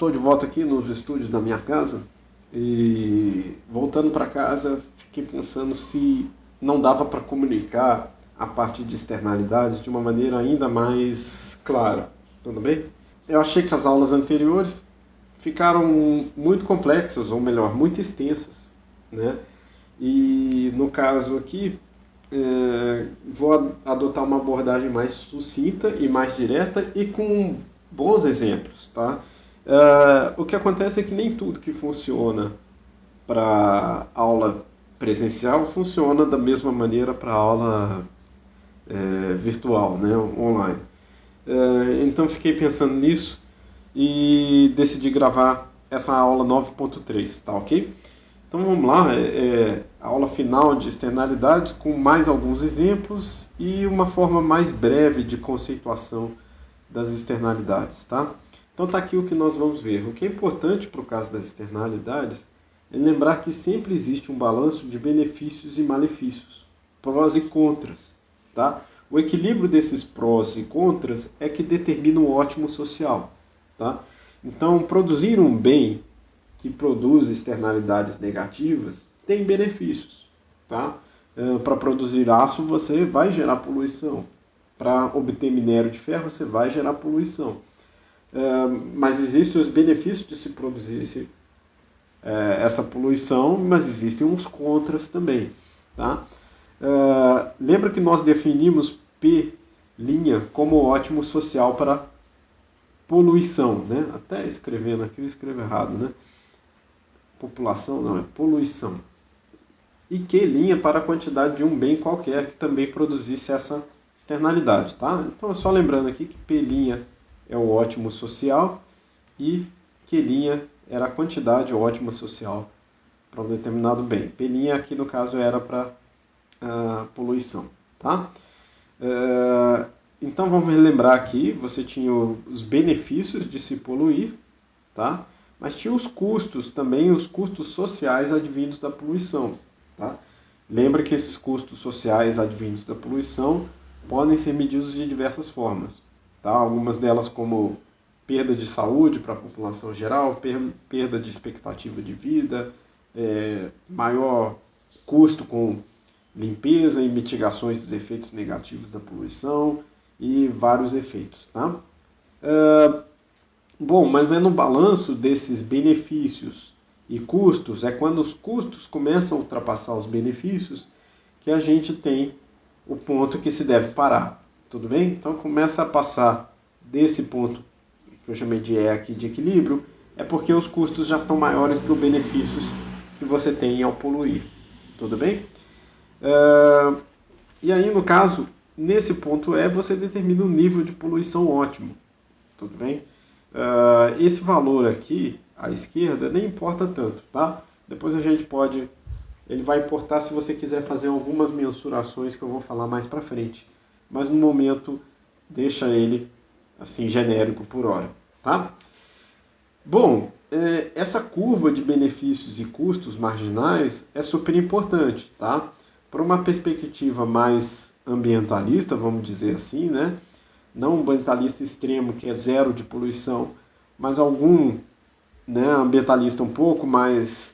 Estou de volta aqui nos estúdios da minha casa e voltando para casa fiquei pensando se não dava para comunicar a parte de externalidades de uma maneira ainda mais clara, tudo bem? Eu achei que as aulas anteriores ficaram muito complexas, ou melhor, muito extensas, né? E no caso aqui, vou adotar uma abordagem mais sucinta e mais direta e com bons exemplos, tá? O que acontece é que nem tudo que funciona para aula presencial funciona da mesma maneira para aula virtual, né, online. Então fiquei pensando nisso e decidi gravar essa aula 9.3, tá ok? Então vamos lá, a aula final de externalidades com mais alguns exemplos e uma forma mais breve de conceituação das externalidades, tá? Então tá aqui o que nós vamos ver. O que é importante para o caso das externalidades é lembrar que sempre existe um balanço de benefícios e malefícios, prós e contras, tá? O equilíbrio desses prós e contras é que determina o ótimo social, tá? Então, produzir um bem que produz externalidades negativas tem benefícios, tá? Para produzir aço você vai gerar poluição, para obter minério de ferro você vai gerar poluição. Mas existem os benefícios de se produzir essa poluição, mas existem uns contras também, tá? Lembra que nós definimos P' como ótimo social para poluição, né? Até escrevendo aqui eu escrevo errado, né? População não, é poluição. E Q' para a quantidade de um bem qualquer que também produzisse essa externalidade, tá? Então é só lembrando aqui que P' é o ótimo social e Q' era a quantidade ótima social para um determinado bem. P' aqui no caso era para poluição, tá? Então vamos relembrar aqui, você tinha os benefícios de se poluir, tá? Mas tinha os custos também, os custos sociais advindos da poluição, tá? Lembra que esses custos sociais advindos da poluição podem ser medidos de diversas formas, tá? Algumas delas como perda de saúde para a população geral, perda de expectativa de vida, maior custo com limpeza e mitigações dos efeitos negativos da poluição e vários efeitos, tá? Bom, mas é no balanço desses benefícios e custos, é quando os custos começam a ultrapassar os benefícios que a gente tem o ponto que se deve parar, tudo bem? Então começa a passar desse ponto que eu chamei de E aqui de equilíbrio, é porque os custos já estão maiores que os benefícios que você tem ao poluir, tudo bem? E aí, no caso, nesse ponto E, você determina um nível de poluição ótimo, tudo bem? Esse valor aqui, à esquerda, nem importa tanto, tá? Depois a gente pode... Ele vai importar se você quiser fazer algumas mensurações que eu vou falar mais pra frente. Mas no momento, deixa ele assim genérico por hora, tá? Bom, essa curva de benefícios e custos marginais é super importante, tá? Para uma perspectiva mais ambientalista, vamos dizer assim, né? Não um ambientalista extremo que é zero de poluição, mas algum, né, ambientalista um pouco mais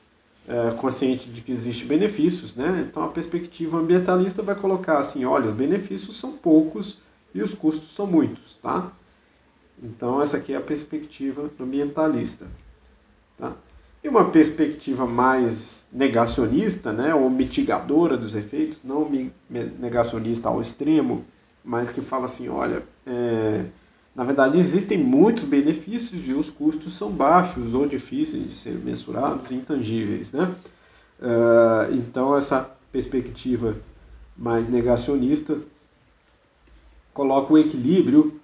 consciente de que existem benefícios, né? Então a perspectiva ambientalista vai colocar assim, olha, os benefícios são poucos e os custos são muitos, tá? Então essa aqui é a perspectiva ambientalista, tá? E uma perspectiva mais negacionista, né, ou mitigadora dos efeitos, não negacionista ao extremo, mas que fala assim, olha, na verdade existem muitos benefícios e os custos são baixos ou difíceis de ser mensurados, intangíveis, né? Então essa perspectiva mais negacionista coloca o equilíbrio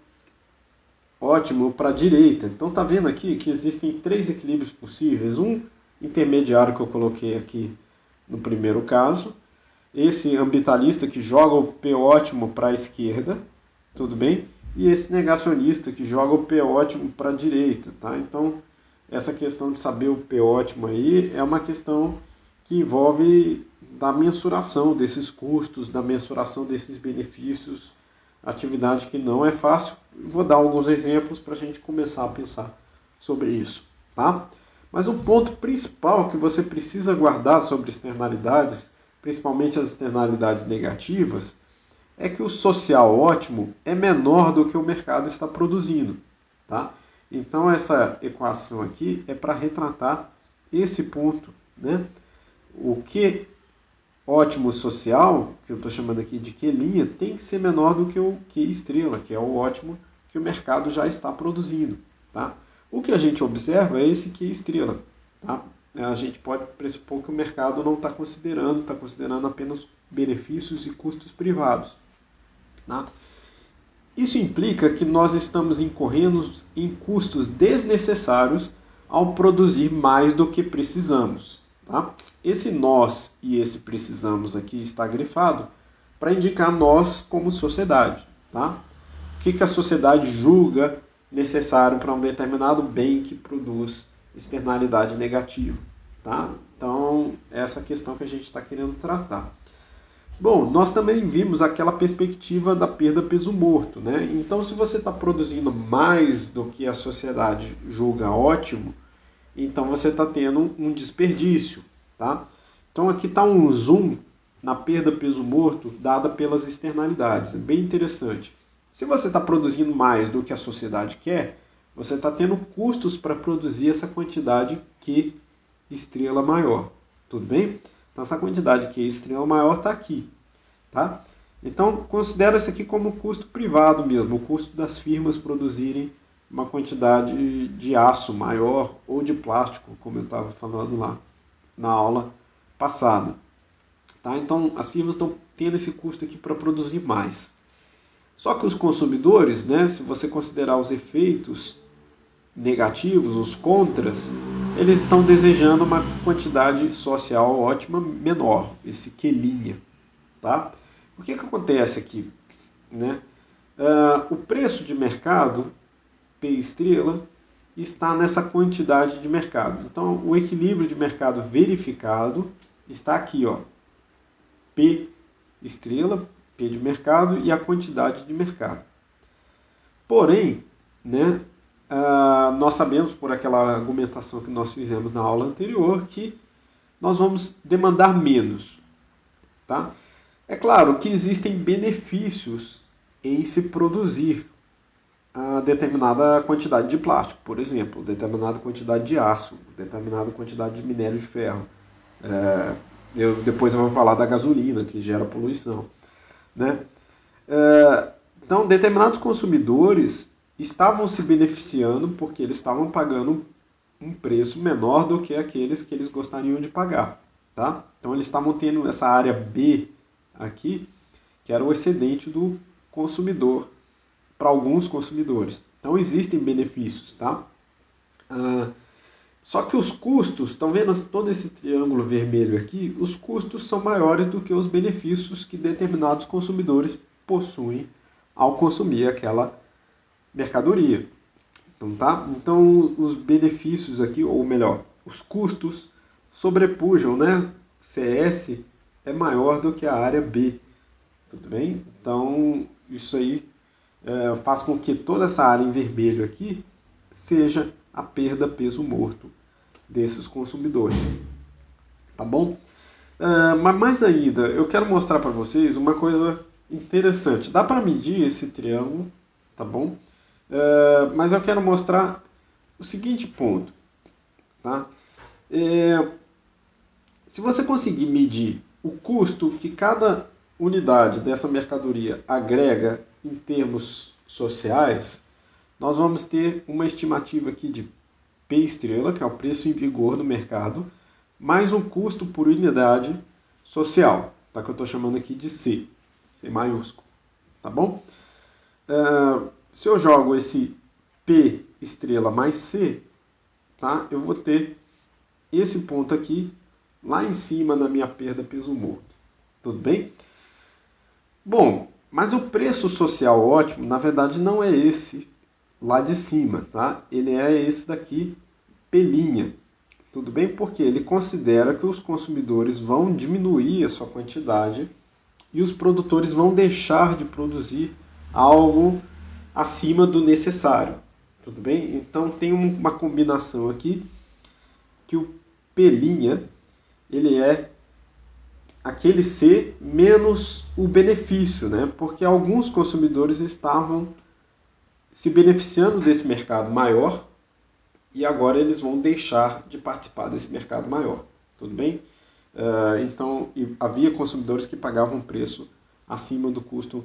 ótimo para a direita. Então tá vendo aqui que existem três equilíbrios possíveis, um intermediário que eu coloquei aqui no primeiro caso, esse ambientalista que joga o P ótimo para a esquerda, tudo bem? E esse negacionista que joga o P ótimo para a direita, tá? Então essa questão de saber o P ótimo aí é uma questão que envolve da mensuração desses custos, da mensuração desses benefícios, atividade que não é fácil. Vou dar alguns exemplos para a gente começar a pensar sobre isso, tá? Mas o ponto principal que você precisa guardar sobre externalidades, principalmente as externalidades negativas, é que o social ótimo é menor do que o mercado está produzindo, tá? Então essa equação aqui é para retratar esse ponto, né? O Q ótimo social, que eu estou chamando aqui de Q', tem que ser menor do que o Q estrela, que é o ótimo que o mercado já está produzindo, tá? O que a gente observa é esse Q estrela, tá? A gente pode pressupor que o mercado não está considerando apenas benefícios e custos privados, tá? Isso implica que nós estamos incorrendo em custos desnecessários ao produzir mais do que precisamos. Tá? Esse nós e esse precisamos aqui está grifado para indicar nós como sociedade. Tá? O que a sociedade julga necessário para um determinado bem que produz externalidade negativa. Tá? Então, essa questão que a gente está querendo tratar. Bom, nós também vimos aquela perspectiva da perda peso morto, né? Então, se você está produzindo mais do que a sociedade julga ótimo, então você está tendo um desperdício, tá? Então, aqui está um zoom na perda peso morto dada pelas externalidades. É bem interessante. Se você está produzindo mais do que a sociedade quer, você está tendo custos para produzir essa quantidade Q estrela maior. Tudo bem? Então, essa quantidade Q estrela maior está aqui. Tá? Então, considera isso aqui como custo privado mesmo, o custo das firmas produzirem uma quantidade de aço maior ou de plástico, como eu estava falando lá na aula passada. Tá? Então, as firmas estão tendo esse custo aqui para produzir mais. Só que os consumidores, né, se você considerar os efeitos negativos, os contras, eles estão desejando uma quantidade social ótima menor, esse Q'. Tá? O que acontece aqui? Né? O preço de mercado, P estrela, está nessa quantidade de mercado. Então, o equilíbrio de mercado verificado está aqui, ó, P estrela, P de mercado e a quantidade de mercado. Porém, né, nós sabemos por aquela argumentação que nós fizemos na aula anterior que nós vamos demandar menos. Tá? É claro que existem benefícios em se produzir a determinada quantidade de plástico, por exemplo, determinada quantidade de aço, determinada quantidade de minério de ferro. Depois eu vou falar da gasolina, que gera poluição. Né? Então, determinados consumidores estavam se beneficiando porque eles estavam pagando um preço menor do que aqueles que eles gostariam de pagar. Tá? Então, eles estavam tendo essa área B aqui, que era o excedente do consumidor, para alguns consumidores. Então, existem benefícios. Tá? Só que os custos, estão vendo todo esse triângulo vermelho aqui? Os custos são maiores do que os benefícios que determinados consumidores possuem ao consumir aquela mercadoria. Então, tá? Então os benefícios aqui, ou melhor, os custos sobrepujam, né? CS é maior do que a área B. Tudo bem? Então, isso aí faz com que toda essa área em vermelho aqui seja a perda peso morto desses consumidores. Tá bom? Mas mais ainda, eu quero mostrar para vocês uma coisa interessante. Dá para medir esse triângulo, tá bom? Mas eu quero mostrar o seguinte ponto. Tá? Se você conseguir medir o custo que cada unidade dessa mercadoria agrega em termos sociais, nós vamos ter uma estimativa aqui de P estrela, que é o preço em vigor no mercado, mais um custo por unidade social, tá? Que eu estou chamando aqui de C maiúsculo, tá bom? Se eu jogo esse P estrela mais C, tá? Eu vou ter esse ponto aqui lá em cima na minha perda peso morto. Tudo bem? Bom, mas o preço social ótimo, na verdade, não é esse lá de cima, tá? Ele é esse daqui, P'. Tudo bem? Porque ele considera que os consumidores vão diminuir a sua quantidade e os produtores vão deixar de produzir algo acima do necessário. tudo bem? Então tem uma combinação aqui que o P', ele é aquele C menos o benefício, né? Porque alguns consumidores estavam se beneficiando desse mercado maior e agora eles vão deixar de participar desse mercado maior, tudo bem? Então, havia consumidores que pagavam um preço acima do custo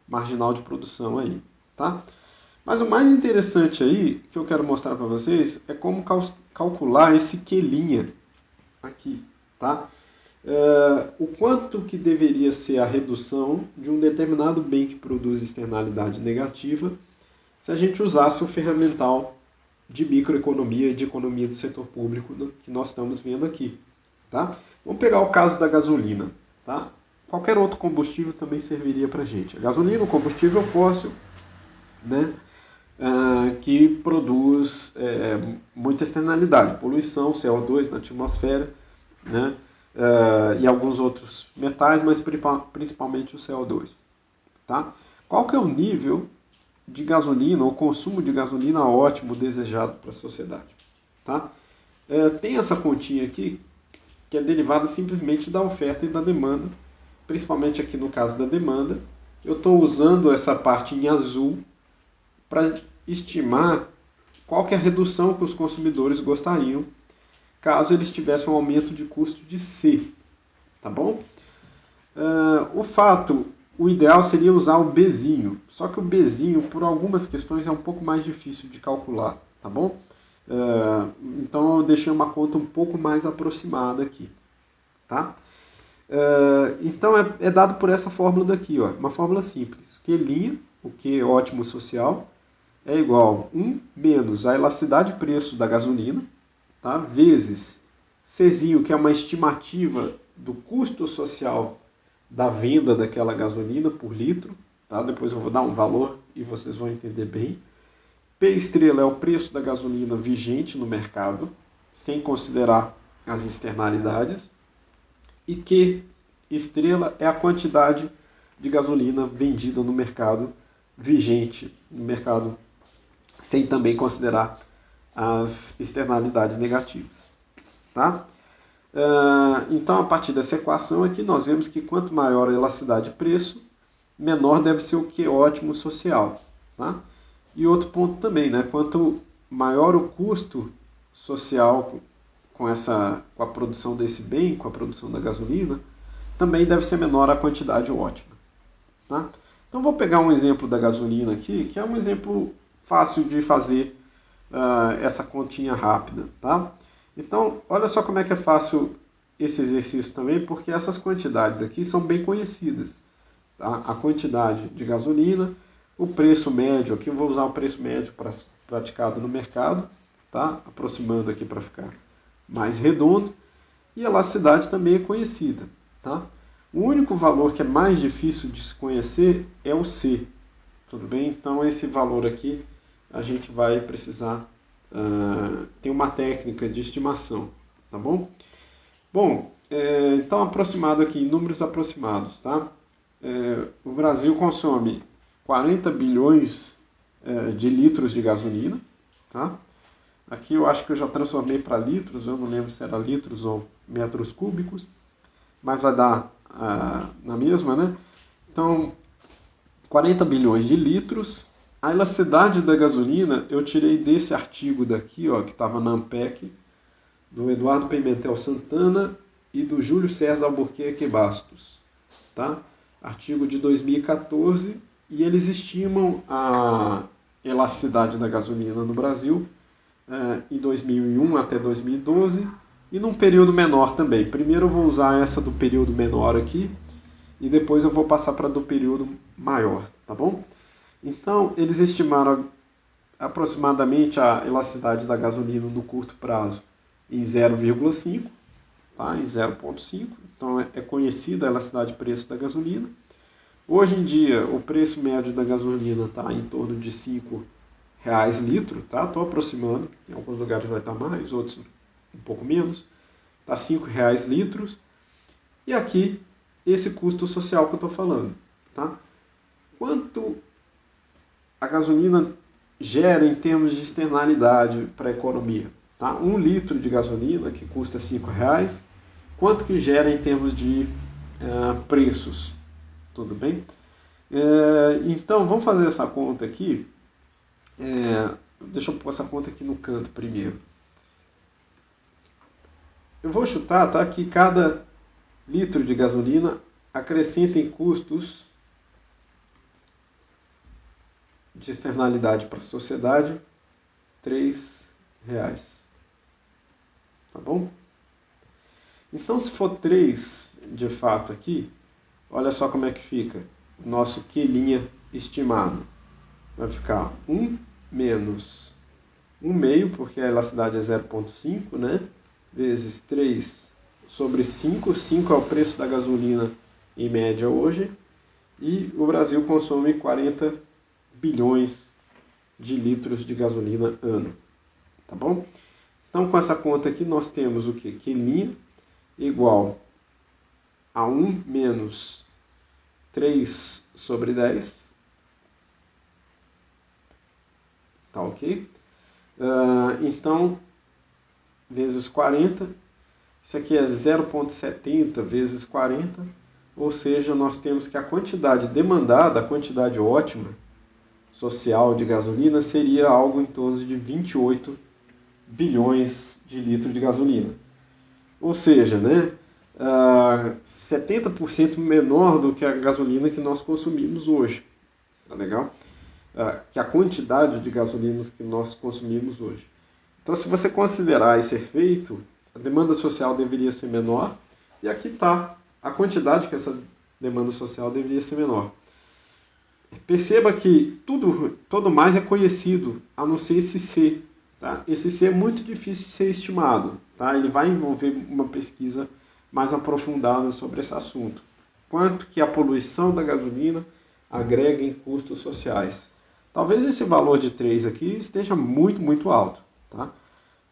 marginal de produção aí, tá? Mas o mais interessante aí, que eu quero mostrar para vocês, é como calcular esse Q' aqui, tá? O quanto que deveria ser a redução de um determinado bem que produz externalidade negativa se a gente usasse o ferramental de microeconomia e de economia do setor público que nós estamos vendo aqui, tá? Vamos pegar o caso da gasolina, tá? Qualquer outro combustível também serviria para a gente. A gasolina, o combustível fóssil, né? Que produz muita externalidade, poluição, CO2 na atmosfera, né? E alguns outros metais, mas principalmente o CO2. Tá? Qual que é o nível de gasolina, o consumo de gasolina ótimo desejado para a sociedade? Tá? Tem essa continha aqui, que é derivada simplesmente da oferta e da demanda, principalmente aqui no caso da demanda. Eu estou usando essa parte em azul para estimar qual que é a redução que os consumidores gostariam caso eles tivessem um aumento de custo de C, tá bom? O ideal seria usar o Bzinho, só que o Bzinho, por algumas questões, é um pouco mais difícil de calcular, tá bom? Então eu deixei uma conta um pouco mais aproximada aqui, tá? Então é dado por essa fórmula daqui, ó, uma fórmula simples, Q', o Q ótimo social, é igual a 1 menos a elasticidade de preço da gasolina, tá? Vezes Czinho, que é uma estimativa do custo social da venda daquela gasolina por litro, tá? Depois eu vou dar um valor e vocês vão entender bem. P' é o preço da gasolina vigente no mercado, sem considerar as externalidades. E Q' é a quantidade de gasolina vendida no mercado vigente, no mercado sem também considerar as externalidades negativas. Tá? Então, a partir dessa equação aqui, nós vemos que quanto maior a elasticidade de preço, menor deve ser o Q ótimo social. Tá? E outro ponto também, né? Quanto maior o custo social com a produção desse bem, com a produção da gasolina, também deve ser menor a quantidade ótima. Tá? Então, vou pegar um exemplo da gasolina aqui, que é um exemplo fácil de fazer essa continha rápida. Tá? Então, olha só como é que é fácil esse exercício também, porque essas quantidades aqui são bem conhecidas. Tá? A quantidade de gasolina, o preço médio, aqui eu vou usar o preço médio praticado no mercado, tá? Aproximando aqui para ficar mais redondo, e a elasticidade também é conhecida. Tá? O único valor que é mais difícil de se conhecer é o C. Tudo bem? Então esse valor aqui a gente vai precisar ter uma técnica de estimação, tá bom? Bom, então aproximado aqui, em números aproximados, tá? O Brasil consome 40 bilhões de litros de gasolina, tá? Aqui eu acho que eu já transformei para litros, eu não lembro se era litros ou metros cúbicos, mas vai dar na mesma, né? Então, 40 bilhões de litros. A elasticidade da gasolina eu tirei desse artigo daqui, ó, que estava na ANPEC, do Eduardo Pimentel Santana e do Júlio César Albuquerque Bastos. Tá? Artigo de 2014, e eles estimam a elasticidade da gasolina no Brasil em 2001 até 2012 e num período menor também. Primeiro eu vou usar essa do período menor aqui e depois eu vou passar para do período maior, tá bom? Então, eles estimaram aproximadamente a elasticidade da gasolina no curto prazo em 0,5, tá? Em 0,5. Então, é conhecida a elasticidade de preço da gasolina. Hoje em dia, o preço médio da gasolina está em torno de R$5 litro, tá? Estou aproximando, em alguns lugares vai estar mais, outros um pouco menos. Está R$5 litros. E aqui, esse custo social que eu estou falando, tá? Quanto a gasolina gera em termos de externalidade para a economia? Tá? 1 litro de gasolina, que custa R$ 5, quanto que gera em termos de preços? Tudo bem? Então, vamos fazer essa conta aqui. Deixa eu pôr essa conta aqui no canto primeiro. Eu vou chutar, tá, que cada litro de gasolina acrescenta em custos de externalidade para a sociedade R$ 3. Tá bom? Então, se for 3 de fato aqui, olha só como é que fica o nosso Q' estimado. Vai ficar 1 menos 1/2, porque a elasticidade é 0,5, né? Vezes 3 sobre 5. 5 é o preço da gasolina em média hoje. E o Brasil consome 40 bilhões de litros de gasolina ano. Tá bom? Então, com essa conta aqui, nós temos o quê? Q' igual a 1 menos 3 sobre 10. Tá ok? Então, vezes 40. Isso aqui é 0,70 vezes 40. Ou seja, nós temos que a quantidade demandada, a quantidade ótima social de gasolina, seria algo em torno de 28 bilhões de litros de gasolina. Ou seja, né, 70% menor do que a gasolina que nós consumimos hoje. Tá legal? Que a quantidade de gasolinas que nós consumimos hoje. Então, se você considerar esse efeito, a demanda social deveria ser menor, e aqui está a quantidade que essa demanda social deveria ser menor. Perceba que todo mais é conhecido, a não ser esse C. Tá? Esse C é muito difícil de ser estimado. Tá? Ele vai envolver uma pesquisa mais aprofundada sobre esse assunto. Quanto que a poluição da gasolina agrega em custos sociais. Talvez esse valor de 3 aqui esteja muito, muito alto. Tá?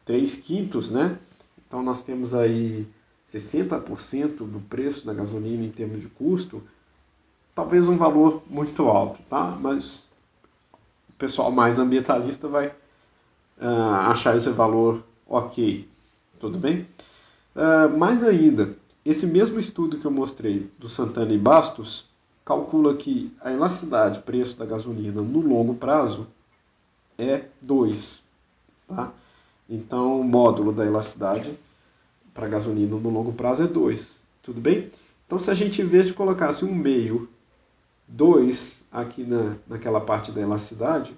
3/5, né? Então nós temos aí 60% do preço da gasolina em termos de custo. Talvez um valor muito alto, tá? Mas o pessoal mais ambientalista vai achar esse valor ok. Tudo bem? Mais ainda, esse mesmo estudo que eu mostrei do Santana e Bastos calcula que a elasticidade preço da gasolina no longo prazo é 2. Tá? Então, o módulo da elasticidade para a gasolina no longo prazo é 2. Tudo bem? Então, se a gente, em vez de colocasse 1/2, 2 aqui naquela parte da elasticidade,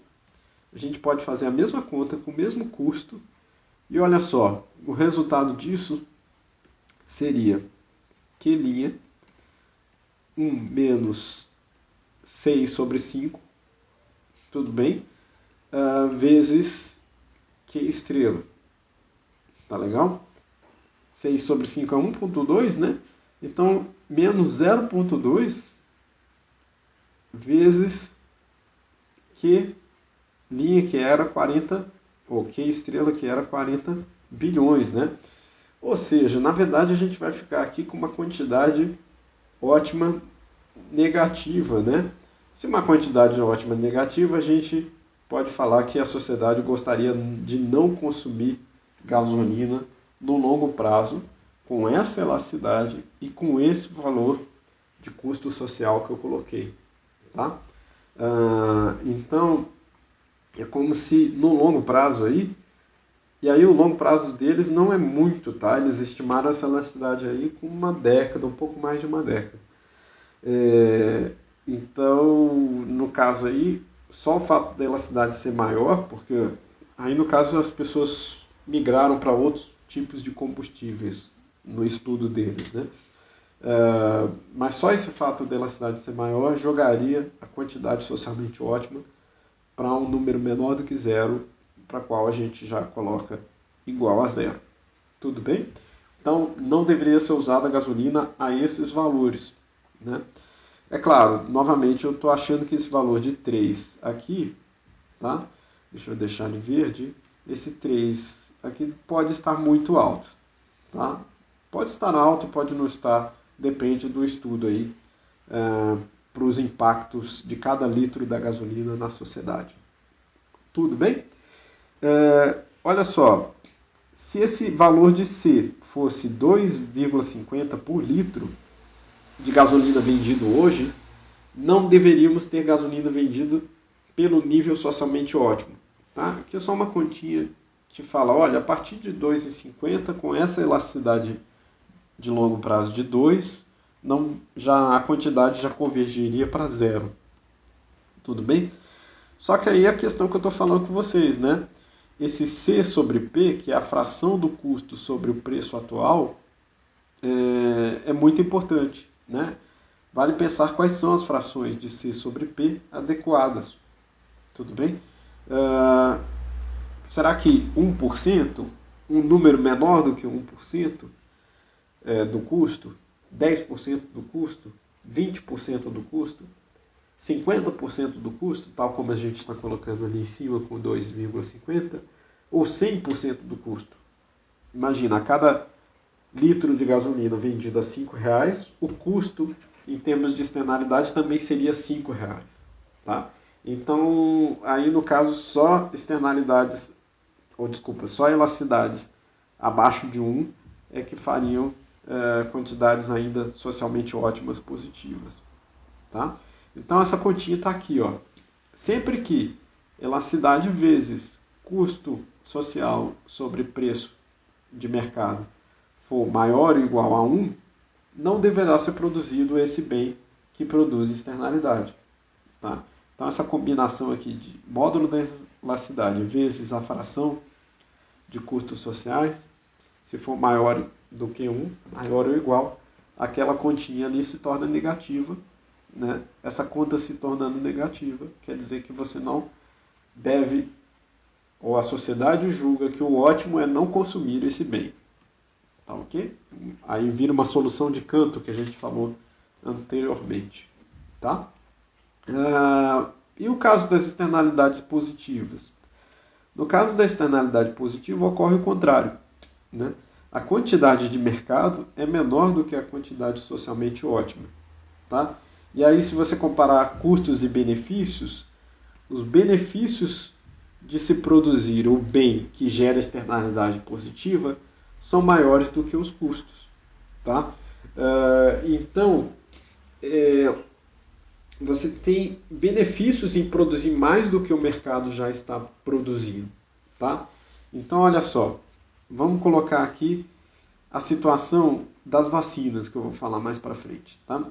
a gente pode fazer a mesma conta com o mesmo custo. E olha só, o resultado disso seria Q', 1 menos 6 sobre 5, tudo bem? Vezes Q'. Tá legal? 6 sobre 5 é 1,2, né? Então, menos 0,2 vezes Q', que era 40, ou Q', que era 40 bilhões, né? Ou seja, na verdade a gente vai ficar aqui com uma quantidade ótima negativa, né? Se uma quantidade ótima negativa, a gente pode falar que a sociedade gostaria de não consumir gasolina no longo prazo, com essa elasticidade e com esse valor de custo social que eu coloquei. Tá? Então, é como se no longo prazo aí, e aí o longo prazo deles não é muito, tá? Eles estimaram essa elasticidade aí com uma década, um pouco mais de uma década. Então, no caso aí, só o fato da elasticidade ser maior, porque aí no caso as pessoas migraram para outros tipos de combustíveis no estudo deles, né? Mas só esse fato da elasticidade ser maior jogaria a quantidade socialmente ótima para um número menor do que zero, para qual a gente já coloca igual a zero. Tudo bem? Então, não deveria ser usada a gasolina a esses valores, né? É claro, novamente eu estou achando que esse valor de 3 aqui, tá? Deixa eu deixar em verde, esse 3 aqui pode estar muito alto, tá? Pode estar alto, pode não estar, depende do estudo aí, para os impactos de cada litro da gasolina na sociedade. Tudo bem? Olha só, se esse valor de C fosse 2,50 por litro de gasolina vendido hoje, não deveríamos ter gasolina vendida pelo nível socialmente ótimo. Tá? Aqui é só uma continha que fala, olha, a partir de 2,50, com essa elasticidade de longo prazo de 2, a quantidade já convergiria para zero. Tudo bem? Só que aí a questão que eu estou falando com vocês, né? Esse C sobre P, que é a fração do custo sobre o preço atual, é muito importante, né? Vale pensar quais são as frações de C sobre P adequadas. Tudo bem? Será que 1%, um número menor do que 1% do custo, 10% do custo, 20% do custo, 50% do custo, tal como a gente está colocando ali em cima com 2,50, ou 100% do custo? Imagina, a cada litro de gasolina vendido a R$5, o custo em termos de externalidade também seria R$5. Tá? Então, aí no caso, só externalidades, só elasticidades abaixo de 1 é que fariam quantidades ainda socialmente ótimas, positivas. Tá? Então essa continha está aqui. Ó. Sempre que elasticidade vezes custo social sobre preço de mercado for maior ou igual a 1, não deverá ser produzido esse bem que produz externalidade. Tá? Então essa combinação aqui de módulo da elasticidade vezes a fração de custos sociais, se for maior do que 1, maior ou igual, aquela continha ali se torna negativa. Né? Essa conta se tornando negativa, quer dizer que você não deve, ou a sociedade julga que o ótimo é não consumir esse bem. Tá ok? Aí vira uma solução de canto que a gente falou anteriormente. Tá? E o caso das externalidades positivas? No caso da externalidade positiva ocorre o contrário. Né? A quantidade de mercado é menor do que a quantidade socialmente ótima. Tá? E aí, se você comparar custos e benefícios, os benefícios de se produzir o bem que gera externalidade positiva são maiores do que os custos. Tá? Então, você tem benefícios em produzir mais do que o mercado já está produzindo. Tá? Então, olha só, vamos colocar aqui a situação das vacinas, que eu vou falar mais para frente. Tá?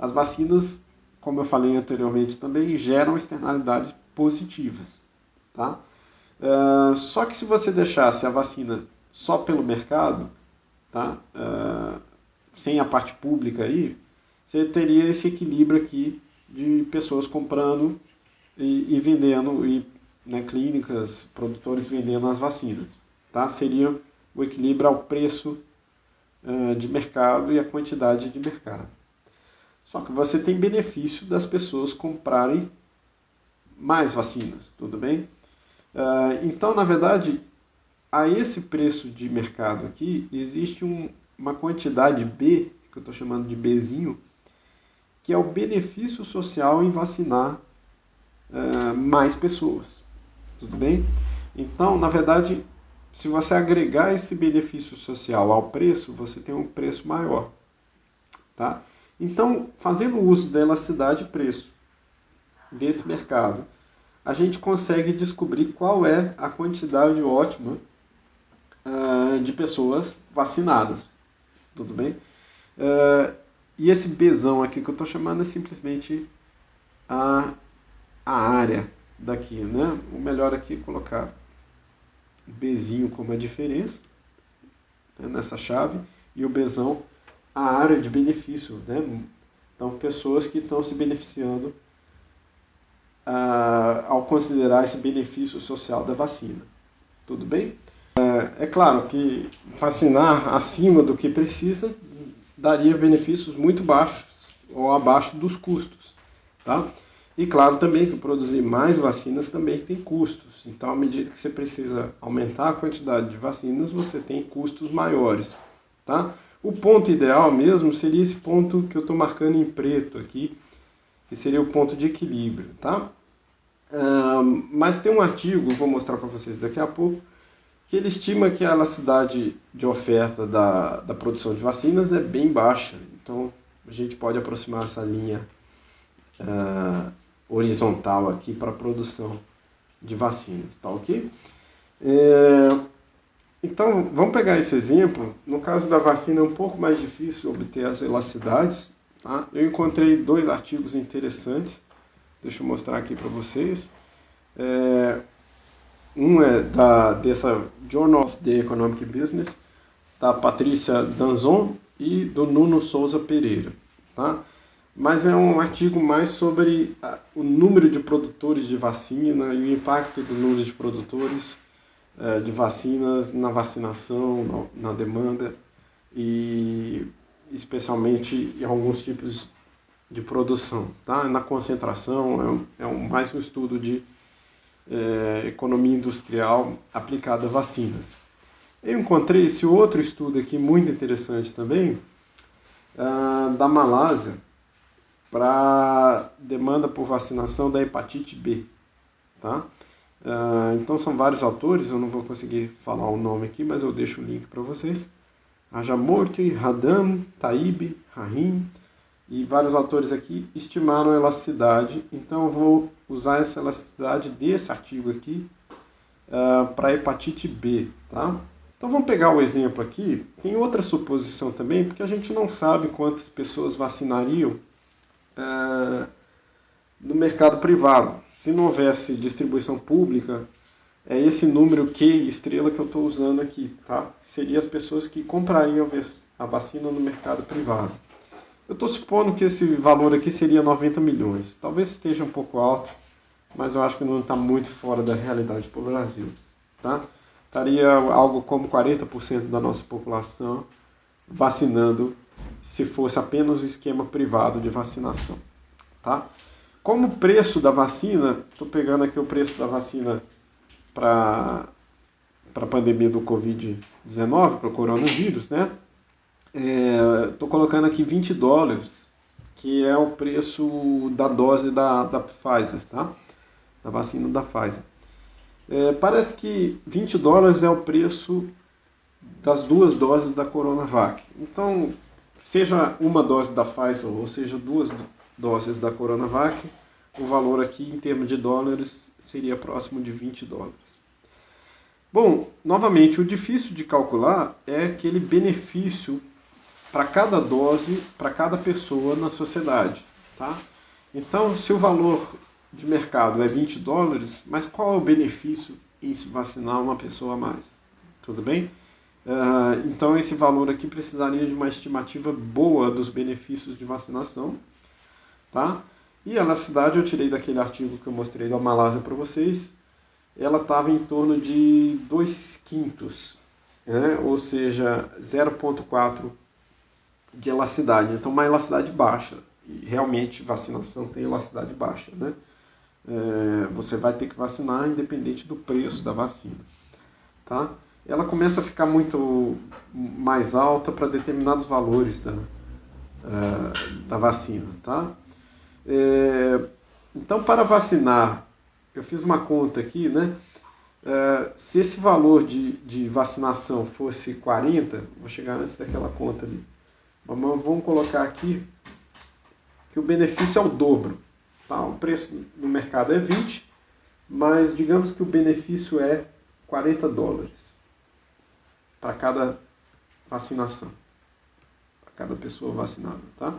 As vacinas, como eu falei anteriormente também, geram externalidades positivas. Tá? Só que se você deixasse a vacina só pelo mercado, tá? Sem a parte pública aí, você teria esse equilíbrio aqui de pessoas comprando e vendendo, e né, clínicas, produtores vendendo as vacinas. Tá? Seria o equilíbrio ao preço de mercado e a quantidade de mercado. Só que você tem benefício das pessoas comprarem mais vacinas, tudo bem? Então, na verdade, a esse preço de mercado aqui, existe uma quantidade B, que eu estou chamando de Bzinho, que é o benefício social em vacinar mais pessoas, tudo bem? Então, na verdade, se você agregar esse benefício social ao preço, você tem um preço maior, tá? Então, fazendo uso da elasticidade de preço desse mercado, a gente consegue descobrir qual é a quantidade ótima de pessoas vacinadas. Tudo bem? E esse Bzão aqui que eu estou chamando é simplesmente a área daqui. Né? O melhor aqui é colocar Bzinho como a diferença, né, nessa chave, e o Bzão a área de benefício, né? Então, pessoas que estão se beneficiando ao considerar esse benefício social da vacina. Tudo bem? É claro que vacinar acima do que precisa daria benefícios muito baixos ou abaixo dos custos. Tá? E claro também que produzir mais vacinas também tem custos. Então, à medida que você precisa aumentar a quantidade de vacinas, você tem custos maiores. Tá? O ponto ideal mesmo seria esse ponto que eu estou marcando em preto aqui, que seria o ponto de equilíbrio. Tá? Mas tem um artigo, vou mostrar para vocês daqui a pouco, que ele estima que a elasticidade de oferta da produção de vacinas é bem baixa. Então, a gente pode aproximar essa linha horizontal aqui para a produção de vacinas, tá ok? Então, vamos pegar esse exemplo. No caso da vacina é um pouco mais difícil obter as elasticidades. Tá? Eu encontrei 2 artigos interessantes. Deixa eu mostrar aqui para vocês. Um é dessa Journal of the Economic Business, da Patrícia Danzon e do Nuno Souza Pereira. Tá? Mas é um artigo mais sobre o número de produtores de vacina e o impacto do número de produtores de vacinas na vacinação, na demanda e especialmente em alguns tipos de produção. Tá? Na concentração mais um estudo de economia industrial aplicada a vacinas. Eu encontrei esse outro estudo aqui muito interessante também, da Malásia, para demanda por vacinação da hepatite B. Tá? Então são vários autores, eu não vou conseguir falar o nome aqui, mas eu deixo o link para vocês. Rajamurthy, Radam, Taib, Rahim e vários autores aqui estimaram a elasticidade. Então eu vou usar essa elasticidade desse artigo aqui para a hepatite B. Tá? Então vamos pegar o exemplo aqui. Tem outra suposição também, porque a gente não sabe quantas pessoas vacinariam no mercado privado. Se não houvesse distribuição pública, é esse número Q estrela que eu estou usando aqui, tá? Seria as pessoas que comprariam a vacina no mercado privado. Eu estou supondo que esse valor aqui seria 90 milhões. Talvez esteja um pouco alto, mas eu acho que não está muito fora da realidade para o Brasil, tá? Estaria algo como 40% da nossa população vacinando se fosse apenas o esquema privado de vacinação, tá? Como o preço da vacina, estou pegando aqui o preço da vacina para a pandemia do Covid-19, para o coronavírus, né? Estou colocando aqui $20, que é o preço da dose da Pfizer, tá? Da vacina da Pfizer. Parece que $20 é o preço das 2 doses da Coronavac. Então, seja uma dose da Pfizer ou seja 2 doses da Coronavac, o valor aqui em termos de dólares seria próximo de $20. Bom, novamente, o difícil de calcular é aquele benefício para cada dose, para cada pessoa na sociedade. Tá? Então, se o valor de mercado é $20, mas qual é o benefício em se vacinar uma pessoa a mais? Tudo bem? Então, esse valor aqui precisaria de uma estimativa boa dos benefícios de vacinação. Tá? E a elasticidade eu tirei daquele artigo que eu mostrei da Malásia para vocês. Ela estava em torno de 2/5, né? Ou seja, 0,4 de elasticidade. Então, uma elasticidade baixa. E realmente, vacinação tem elasticidade baixa. Né? Você vai ter que vacinar independente do preço da vacina. Tá? Ela começa a ficar muito mais alta para determinados valores da vacina. Tá? Então, para vacinar, eu fiz uma conta aqui, né? Se esse valor de vacinação fosse 40, vou chegar antes daquela conta ali, mas vamos colocar aqui que o benefício é o dobro. Tá? O preço no mercado é 20, mas digamos que o benefício é $40 para cada vacinação, para cada pessoa vacinada. Tá?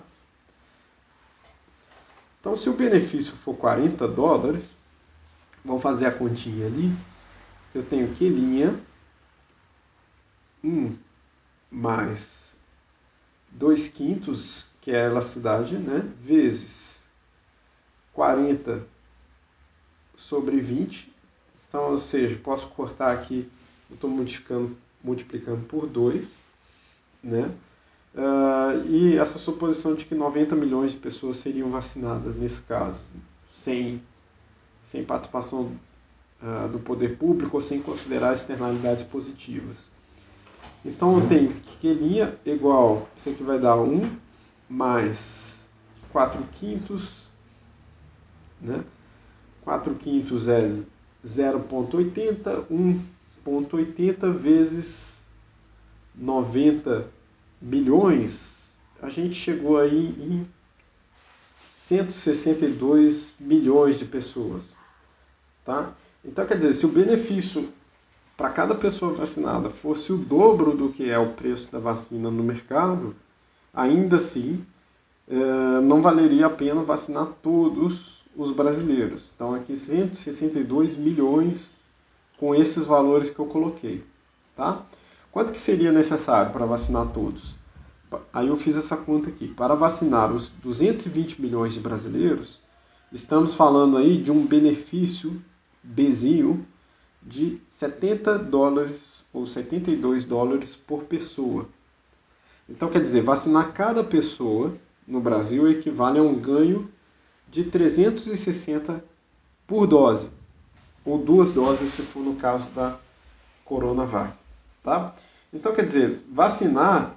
Então, se o benefício for $40, vamos fazer a continha ali. Eu tenho Q', mais 2/5, que é a elasticidade, né? Vezes 40 sobre 20. Então, ou seja, posso cortar aqui, eu estou multiplicando por 2, né? E essa suposição de que 90 milhões de pessoas seriam vacinadas nesse caso, sem participação do poder público ou sem considerar externalidades positivas. Então eu tenho Q' igual, isso aqui vai dar 1 mais 4/5, né? 4 quintos é 0,80, 1,80 vezes 90 milhões, a gente chegou aí em 162 milhões de pessoas. Tá? Então, quer dizer, se o benefício para cada pessoa vacinada fosse o dobro do que é o preço da vacina no mercado, ainda assim, não valeria a pena vacinar todos os brasileiros. Então, aqui 162 milhões com esses valores que eu coloquei. Tá? Quanto que seria necessário para vacinar todos? Aí eu fiz essa conta aqui. Para vacinar os 220 milhões de brasileiros, estamos falando aí de um benefício Bzinho de $70 ou $72 por pessoa. Então, quer dizer, vacinar cada pessoa no Brasil equivale a um ganho de 360 por dose, ou 2 doses se for no caso da Coronavac. Tá? Então, quer dizer, vacinar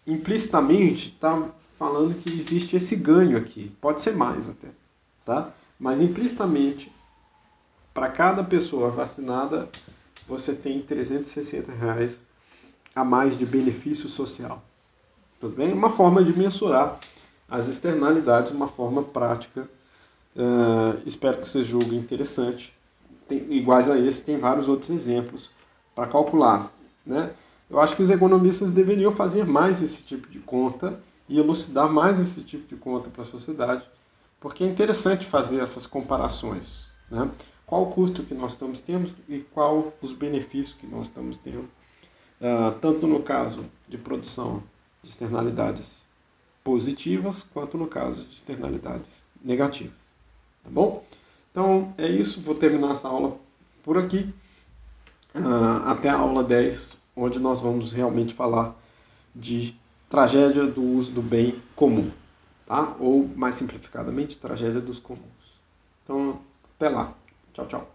implicitamente está falando que existe esse ganho aqui, pode ser mais até, tá? Mas implicitamente, para cada pessoa vacinada, você tem R$360 a mais de benefício social. Tudo bem? Uma forma de mensurar as externalidades, uma forma prática. Espero que você julgue interessante. Iguais a esse, tem vários outros exemplos para calcular. Né? Eu acho que os economistas deveriam fazer mais esse tipo de conta e elucidar mais esse tipo de conta para a sociedade, porque é interessante fazer essas comparações. Né? Qual o custo que nós estamos tendo e qual os benefícios que nós estamos tendo, tanto no caso de produção de externalidades positivas, quanto no caso de externalidades negativas. Tá bom? Então é isso, vou terminar essa aula por aqui, até a aula 10, onde nós vamos realmente falar de tragédia do uso do bem comum, tá? Ou, mais simplificadamente, tragédia dos comuns. Então, até lá. Tchau, tchau.